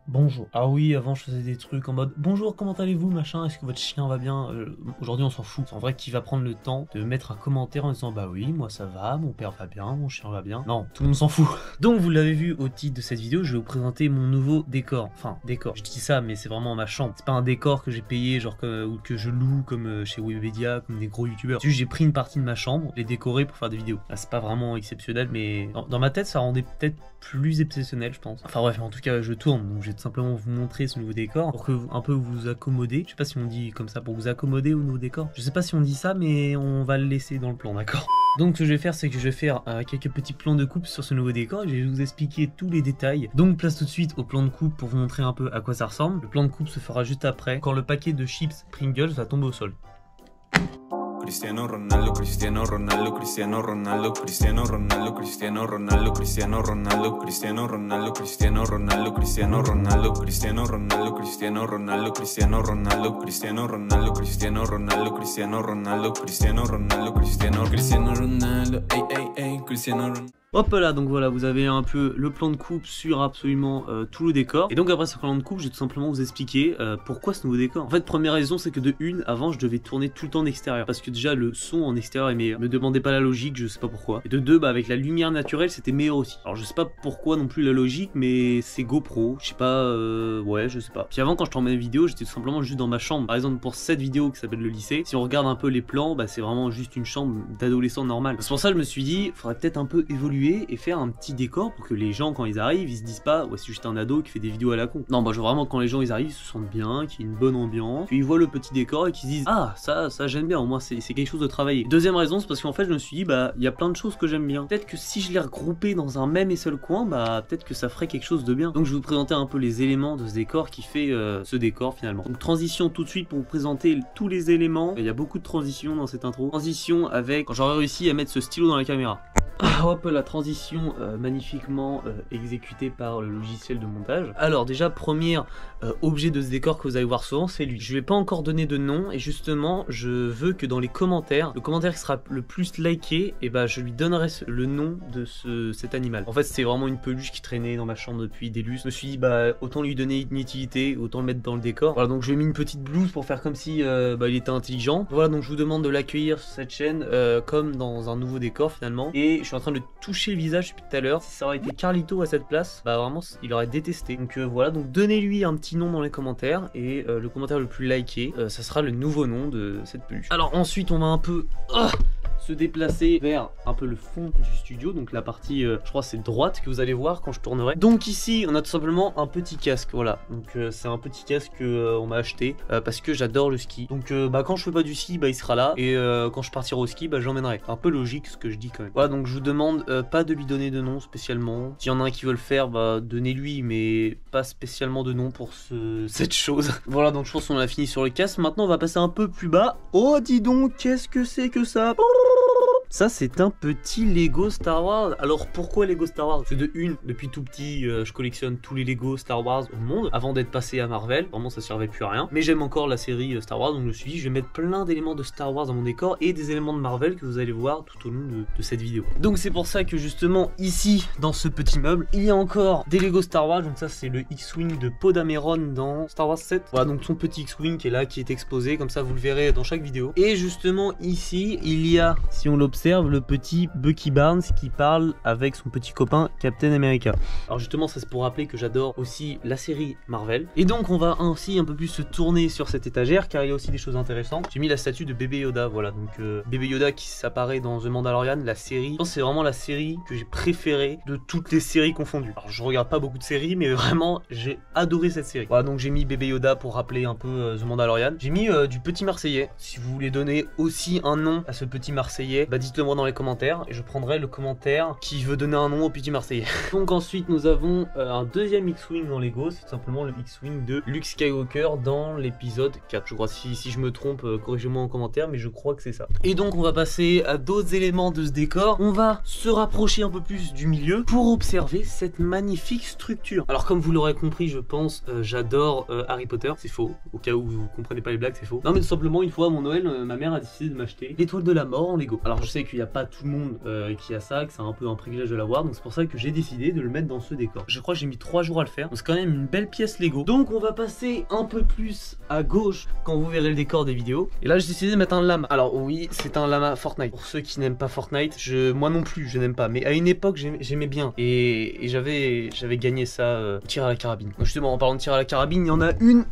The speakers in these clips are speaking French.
Bonjour. Ah oui, avant je faisais des trucs en mode bonjour, comment allez-vous, machin, est-ce que votre chien va bien. Aujourd'hui on s'en fout. C'est en vrai qui va prendre le temps de mettre un commentaire en disant bah oui, moi ça va, mon père va bien, mon chien va bien. Non, tout le monde s'en fout. Donc vous l'avez vu au titre de cette vidéo, je vais vous présenter mon nouveau décor. Enfin, décor. Je dis ça, mais c'est vraiment ma chambre. C'est pas un décor que j'ai payé, genre ou que je loue comme chez Webedia, comme des gros youtubeurs. Juste j'ai pris une partie de ma chambre, l'ai décoré pour faire des vidéos. Là, c'est pas vraiment exceptionnel, mais dans ma tête ça rendait peut-être plus exceptionnel, je pense. Enfin bref, en tout cas je tourne, donc je vais tout simplement vous montrer ce nouveau décor pour que vous, un peu vous accommodez. Je sais pas si on dit comme ça, pour vous accommoder au nouveau décor. Je sais pas si on dit ça, mais on va le laisser dans le plan, d'accord? Donc ce que je vais faire, c'est que je vais faire quelques petits plans de coupe sur ce nouveau décor et je vais vous expliquer tous les détails. Donc place tout de suite au plan de coupe pour vous montrer un peu à quoi ça ressemble. Le plan de coupe se fera juste après, quand le paquet de chips Pringles va tomber au sol. Cristiano Ronaldo, Cristiano Ronaldo, Cristiano Ronaldo, Cristiano Ronaldo, Cristiano Ronaldo, Cristiano Ronaldo, Cristiano Ronaldo, Cristiano Ronaldo, Cristiano Ronaldo, Cristiano Ronaldo, Cristiano Ronaldo, Cristiano Ronaldo, Cristiano Ronaldo, Cristiano Ronaldo, Cristiano Ronaldo, Cristiano Ronaldo, Cristiano Ronaldo, Cristiano Ronaldo. Hop là, donc voilà, vous avez un peu le plan de coupe sur absolument tout le décor. Et donc après ce plan de coupe, je vais tout simplement vous expliquer pourquoi ce nouveau décor. En fait, première raison, c'est que de une, avant, je devais tourner tout le temps en extérieur. Parce que déjà, le son en extérieur est meilleur. Me demandez pas la logique, je sais pas pourquoi. Et de deux, bah avec la lumière naturelle, c'était meilleur aussi. Alors je sais pas pourquoi non plus la logique, mais c'est GoPro, je sais pas, ouais, je sais pas. Puis avant, quand je tournais mes vidéos, j'étais tout simplement juste dans ma chambre. Par exemple, pour cette vidéo qui s'appelle le lycée, si on regarde un peu les plans, bah c'est vraiment juste une chambre d'adolescent normal. C'est pour ça que je me suis dit, faudrait peut-être un peu évoluer et faire un petit décor pour que les gens, quand ils arrivent, ils se disent pas ouais, c'est juste un ado qui fait des vidéos à la con. Non, bah je veux vraiment que quand les gens ils arrivent, ils se sentent bien, qu'il y ait une bonne ambiance, qu'ils voient le petit décor et qu'ils se disent ah ça j'aime bien, au moins c'est quelque chose de travailler. Deuxième raison, c'est parce qu'en fait je me suis dit bah il y a plein de choses que j'aime bien. Peut-être que si je les regroupais dans un même et seul coin, bah peut-être que ça ferait quelque chose de bien. Donc je vais vous présenter un peu les éléments de ce décor qui fait ce décor finalement. Donc transition tout de suite pour vous présenter tous les éléments. Il y a beaucoup de transitions dans cette intro. Transition avec quand j'aurais réussi à mettre ce stylo dans la caméra. Hop, la transition magnifiquement exécutée par le logiciel de montage. Alors déjà, premier objet de ce décor que vous allez voir souvent, c'est lui. Je vais pas encore donner de nom et justement, je veux que dans les commentaires, le commentaire qui sera le plus liké, et bah je lui donnerai le nom de cet animal. En fait, c'est vraiment une peluche qui traînait dans ma chambre depuis des lustres. Je me suis dit bah autant lui donner une utilité, autant le mettre dans le décor. Voilà, donc je lui ai mis une petite blouse pour faire comme si il était intelligent. Voilà, donc je vous demande de l'accueillir sur cette chaîne comme dans un nouveau décor finalement. Et je suis en train de toucher le visage depuis tout à l'heure. Si ça aurait été Carlito à cette place, bah vraiment il aurait détesté. Donc voilà, donc donnez-lui un petit nom dans les commentaires et le commentaire le plus liké, ça sera le nouveau nom de cette peluche. Alors ensuite on va un peu se déplacer vers un peu le fond du studio, donc la partie je crois c'est droite que vous allez voir quand je tournerai. Donc ici on a tout simplement un petit casque, voilà, donc c'est un petit casque on m'a acheté parce que j'adore le ski. Donc bah quand je fais pas du ski, bah il sera là, et quand je partirai au ski, bah j'emmènerai. Un peu logique ce que je dis quand même. Voilà, donc je vous demande pas de lui donner de nom spécialement. S'il y en a un qui veut le faire, bah donnez-lui, mais pas spécialement de nom pour cette chose. Voilà, donc je pense qu'on a fini sur le casque. Maintenant on va passer un peu plus bas. Oh dis donc, qu'est-ce que c'est que ça? Ça c'est un petit Lego Star Wars. Alors pourquoi Lego Star Wars? C'est de une, depuis tout petit je collectionne tous les Lego Star Wars au monde. Avant d'être passé à Marvel, vraiment ça servait plus à rien. Mais j'aime encore la série Star Wars, donc je me suis dit je vais mettre plein d'éléments de Star Wars dans mon décor et des éléments de Marvel que vous allez voir tout au long de cette vidéo. Donc c'est pour ça que justement ici dans ce petit meuble il y a encore des Lego Star Wars. Donc ça c'est le X-Wing de Poe Dameron dans Star Wars 7. Voilà, donc son petit X-Wing qui est là, qui est exposé, comme ça vous le verrez dans chaque vidéo. Et justement ici il y a, si on l'observe, le petit Bucky Barnes qui parle avec son petit copain Captain America. Alors justement ça c'est pour rappeler que j'adore aussi la série Marvel. Et donc on va ainsi un peu plus se tourner sur cette étagère car il y a aussi des choses intéressantes. J'ai mis la statue de bébé Yoda, voilà, donc bébé Yoda qui s'apparaît dans The Mandalorian, la série. Je pense que c'est vraiment la série que j'ai préférée de toutes les séries confondues. Alors je regarde pas beaucoup de séries, mais vraiment j'ai adoré cette série. Voilà, donc j'ai mis bébé Yoda pour rappeler un peu The Mandalorian. J'ai mis du petit Marseillais. Si vous voulez donner aussi un nom à ce petit Marseillais, bah dites-le moi dans les commentaires et je prendrai le commentaire qui veut donner un nom au petit Marseillais. Donc ensuite nous avons un deuxième X-Wing dans Lego, c'est tout simplement le X-Wing de Luke Skywalker dans l'épisode 4. Je crois, si je me trompe, corrigez-moi en commentaire, mais je crois que c'est ça. Et donc on va passer à d'autres éléments de ce décor. On va se rapprocher un peu plus du milieu pour observer cette magnifique structure. Alors comme vous l'aurez compris, je pense, j'adore Harry Potter. C'est faux, au cas où vous comprenez pas les blagues, c'est faux. Non mais tout simplement une fois à mon Noël, ma mère a décidé de m'acheter l'étoile de la mort en Lego. Alors je sais sais qu'il n'y a pas tout le monde qui a ça, que c'est un peu un privilège de l'avoir, donc c'est pour ça que j'ai décidé de le mettre dans ce décor. Je crois que j'ai mis 3 jours à le faire, donc c'est quand même une belle pièce Lego. Donc on va passer un peu plus à gauche quand vous verrez le décor des vidéos. Et là j'ai décidé de mettre un lama. Alors oui, c'est un lama Fortnite. Pour ceux qui n'aiment pas Fortnite, moi non plus je n'aime pas, mais à une époque j'aimais bien. Et j'avais gagné ça tir à la carabine. Donc justement en parlant de tir à la carabine, il y en a une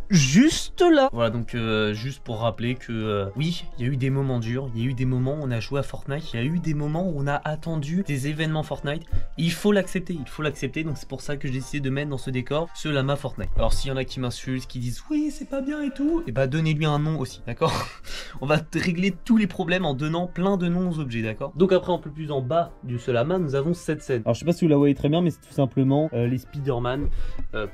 juste là. Voilà, donc juste pour rappeler que oui, il y a eu des moments durs, il y a eu des moments où on a joué à Fortnite, il y a eu des moments où on a attendu des événements Fortnite. Il faut l'accepter, donc c'est pour ça que j'ai décidé de mettre dans ce décor ce lama Fortnite. Alors s'il y en a qui m'insultent, qui disent oui c'est pas bien et tout, et bah donnez-lui un nom aussi, d'accord? On va régler tous les problèmes en donnant plein de noms aux objets, d'accord? Donc après un peu plus en bas du ce lama, nous avons cette scène. Alors je sais pas si vous la voyez très bien, mais c'est tout simplement les Spider-Man,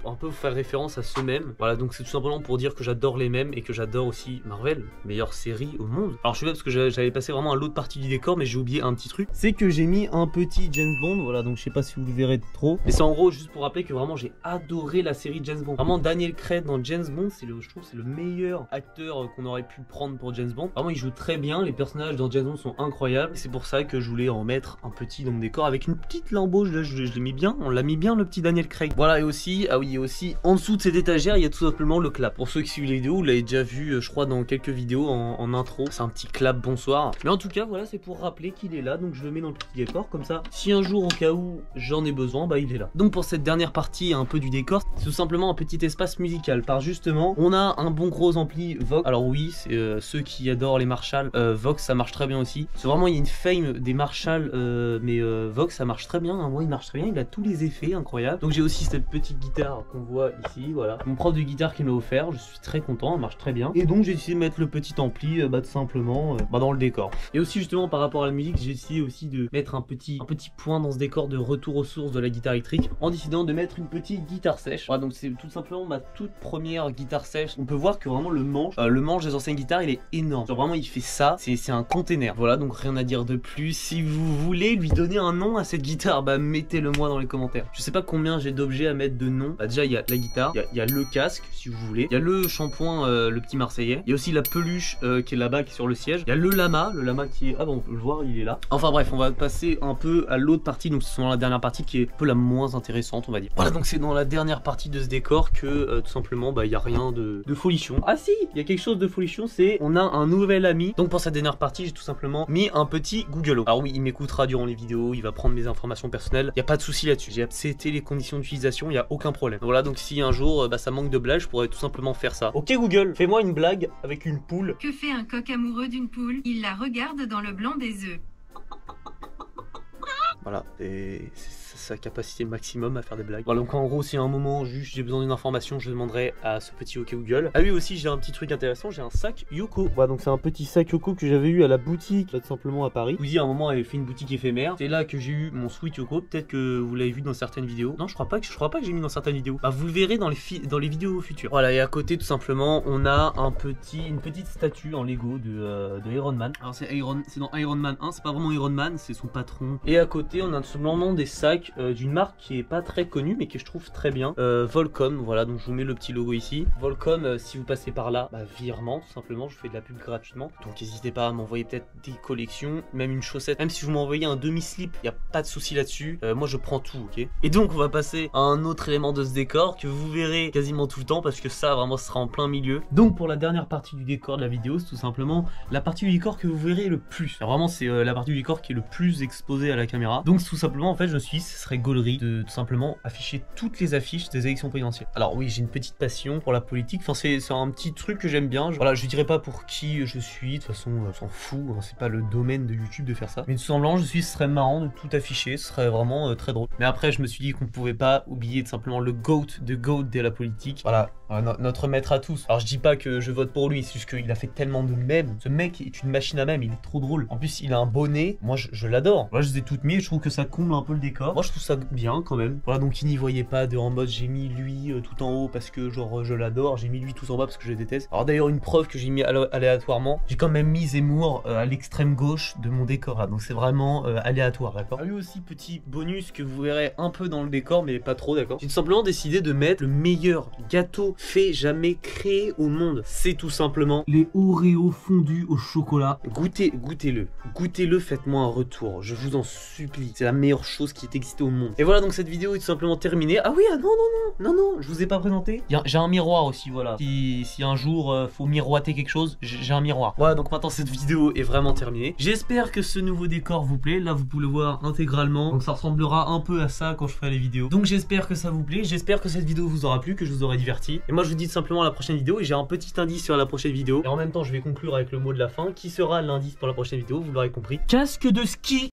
pour un peu vous faire référence à ceux-mêmes. Voilà, donc c'est tout simplement pour dire que j'adore les mêmes et que j'adore aussi Marvel, meilleure série au monde. Alors je sais pas parce que j'avais passé vraiment à l'autre partie du décor, mais j'ai oublié un petit truc, c'est que j'ai mis un petit James Bond. Voilà, donc je sais pas si vous le verrez trop, mais c'est en gros juste pour rappeler que vraiment j'ai adoré la série James Bond. Vraiment Daniel Craig dans James Bond, je trouve c'est le meilleur acteur qu'on aurait pu prendre pour James Bond. Vraiment il joue très bien, les personnages dans James Bond sont incroyables, c'est pour ça que je voulais en mettre un petit dans mon décor avec une petite lambeau. Je l'ai mis bien, on l'a mis bien le petit Daniel Craig. Voilà, et aussi, ah oui, et aussi en dessous de cette étagère il y a tout simplement le clap. Pour ceux qui suivent les vidéos, vous l'avez déjà vu je crois dans quelques vidéos en intro, c'est un petit clap bonsoir. Mais en tout cas voilà, c'est pour rappeler qu'il est là, donc je le mets dans le petit décor comme ça, si un jour au cas où j'en ai besoin, bah il est là. Donc pour cette dernière partie un peu du décor, c'est tout simplement un petit espace musical, par justement on a un bon gros ampli Vox. Alors oui, c'est ceux qui adorent les Marshall, Vox ça marche très bien aussi. C'est vraiment, il y a une fame des Marshall, mais Vox ça marche très bien, hein. Moi il marche très bien, il a tous les effets incroyables. Donc j'ai aussi cette petite guitare qu'on voit ici, voilà, mon prof de guitare qui me l'a offert, je suis très content, elle marche très bien. Et donc j'ai décidé de mettre le petit ampli tout simplement dans le décor. Et aussi justement par rapport à la musique, j'ai décidé aussi de mettre un petit point dans ce décor de retour aux sources de la guitare électrique, en décidant de mettre une petite guitare sèche. Voilà, donc c'est tout simplement ma toute première guitare sèche. On peut voir que vraiment le manche des anciennes guitares il est énorme, genre vraiment il fait ça, c'est un container. Voilà, donc rien à dire de plus. Si vous voulez lui donner un nom à cette guitare, bah mettez-le moi dans les commentaires. Je sais pas combien j'ai d'objets à mettre de nom. Bah déjà il y a la guitare, il y a le casque si vous voulez, il y a le shampoing, le petit marseillais, il y a aussi la peluche qui est là-bas, qui est sur le siège, il y a le lama qui est, ah bah on peut le voir, il est là. Enfin bref, on va passer un peu à l'autre partie, donc c'est la dernière partie qui est un peu la moins intéressante on va dire. Voilà, donc c'est dans la dernière partie de ce décor que tout simplement bah il y a rien de folichon. Ah si, il y a quelque chose de folichon, c'est on a un nouvel ami. Donc pour cette dernière partie j'ai tout simplement mis un petit Google Home. Alors oui, il m'écoutera durant les vidéos, il va prendre mes informations personnelles, il n'y a pas de souci là-dessus, j'ai accepté les conditions d'utilisation, il n'y a aucun problème. Voilà, donc si un jour bah, ça manque de blague, je pourrais tout simplement faire ça. Ok Google, fais-moi une blague avec une poule. Que fait un coq amoureux d'une poule? Il la regarde dans le blanc des œufs. Voilà, et c'est sa capacité maximum à faire des blagues. Voilà, donc en gros, si à un moment juste j'ai besoin d'une information, je demanderai à ce petit OK Google. Ah oui, aussi j'ai un petit truc intéressant, j'ai un sac Yoko. Voilà, donc c'est un petit sac Yoko que j'avais eu à la boutique, là tout simplement à Paris. Vous à un moment, elle avait fait une boutique éphémère. C'est là que j'ai eu mon sweat Yoko. Peut-être que vous l'avez vu dans certaines vidéos. Non, je crois pas que j'ai mis dans certaines vidéos. Bah, vous le verrez dans les vidéos futures. Voilà, et à côté, tout simplement, on a une petite statue en Lego de Iron Man. Alors c'est dans Iron Man 1, c'est pas vraiment Iron Man, c'est son patron. Et à côté, on a tout simplement des sacs d'une marque qui est pas très connue mais que je trouve très bien, Volcom. Voilà, donc je vous mets le petit logo ici. Volcom, si vous passez par là, bah, virement tout simplement, je fais de la pub gratuitement, donc n'hésitez pas à m'envoyer peut-être des collections, même une chaussette, même si vous m'envoyez un demi-slip, il n'y a pas de souci là-dessus, moi je prends tout, ok. Et donc on va passer à un autre élément de ce décor que vous verrez quasiment tout le temps parce que ça vraiment sera en plein milieu. Donc pour la dernière partie du décor de la vidéo, c'est tout simplement la partie du décor que vous verrez le plus. Alors, vraiment c'est la partie du décor qui est le plus exposée à la caméra. Donc tout simplement en fait je me suis dit ce serait gaulerie de tout simplement afficher toutes les affiches des élections présidentielles. Alors oui, j'ai une petite passion pour la politique, enfin c'est un petit truc que j'aime bien. Voilà, je dirais pas pour qui je suis, de toute façon on s'en fout, hein, c'est pas le domaine de YouTube de faire ça. Mais tout simplement je suis, ce serait marrant de tout afficher, ce serait vraiment très drôle. Mais après je me suis dit qu'on pouvait pas oublier tout simplement le GOAT de la politique. Voilà, notre maître à tous. Alors je dis pas que je vote pour lui, c'est juste qu'il a fait tellement de mèmes. Ce mec est une machine à mèmes, il est trop drôle. En plus il a un bonnet, moi je l'adore. Voilà, je les ai toutes mis et je trouve que ça comble un peu le décor. Moi je trouve ça bien quand même. Voilà, donc il n'y voyait pas de en mode j'ai mis lui tout en haut parce que genre je l'adore, j'ai mis lui tout en bas parce que je le déteste. Alors d'ailleurs une preuve que j'ai mis aléatoirement, j'ai quand même mis Zemmour à l'extrême gauche de mon décor là, donc c'est vraiment aléatoire, d'accord. Lui aussi petit bonus que vous verrez un peu dans le décor mais pas trop, d'accord. J'ai tout simplement décidé de mettre le meilleur gâteau fait jamais créer au monde. C'est tout simplement les Oreos fondus au chocolat. Goûtez-le, faites-moi un retour. Je vous en supplie. C'est la meilleure chose qui ait existé au monde. Et voilà, donc cette vidéo est tout simplement terminée. Ah oui, non, je vous ai pas présenté. J'ai un miroir aussi, voilà. Si un jour faut miroiter quelque chose, j'ai un miroir. Voilà, donc maintenant cette vidéo est vraiment terminée. J'espère que ce nouveau décor vous plaît. Là, vous pouvez le voir intégralement. Donc ça ressemblera un peu à ça quand je ferai les vidéos. Donc j'espère que ça vous plaît. J'espère que cette vidéo vous aura plu, que je vous aurai diverti. Et moi, je vous dis tout simplement à la prochaine vidéo. Et j'ai un petit indice sur la prochaine vidéo. Et en même temps, je vais conclure avec le mot de la fin qui sera l'indice pour la prochaine vidéo. Vous l'aurez compris. Casque de ski.